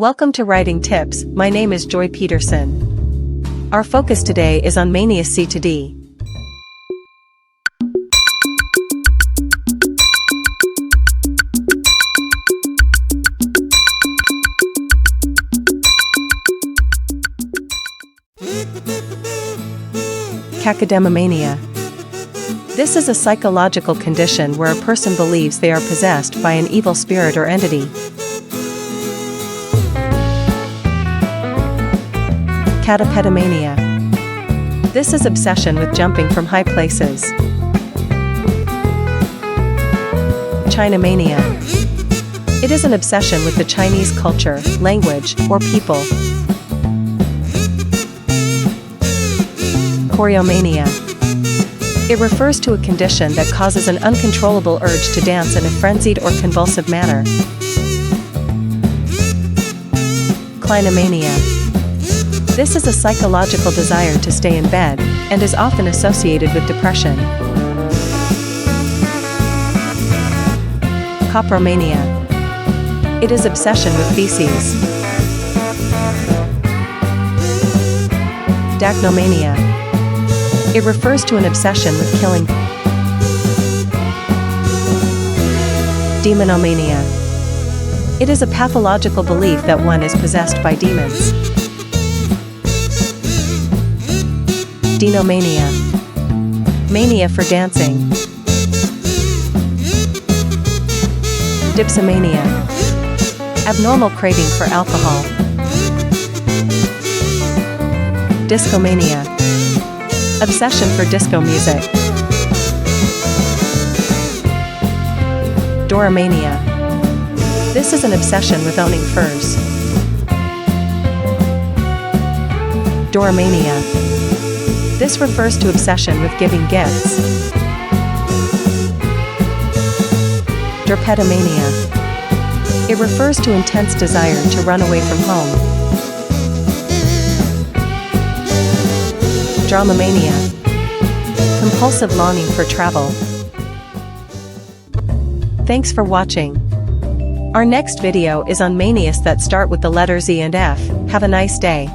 Welcome to Writing Tips. My name is Joy Peterson. Our focus today is on MANIA C to D. Cacodemomania. This is a psychological condition where a person believes they are possessed by an evil spirit or entity. Catapedomania. This is obsession with jumping from high places. Chinomania. It is an obsession with the Chinese culture, language, or people. Choreomania. It refers to a condition that causes an uncontrollable urge to dance in a frenzied or convulsive manner. Clinomania. This is a psychological desire to stay in bed, and is often associated with depression. Copromania. It is obsession with feces. Dacnomania. It refers to an obsession with killing. Demonomania. It is a pathological belief that one is possessed by demons. Dinomania. Mania for dancing. Dipsomania. Abnormal craving for alcohol. Discomania. Obsession for disco music. Doromania. This is an obsession with owning furs. Doromania. This refers to obsession with giving gifts. Derpetomania. It refers to intense desire to run away from home. Dramamania. Compulsive longing for travel. Thanks for watching. Our next video is on manias that start with the letters E and F. Have a nice day.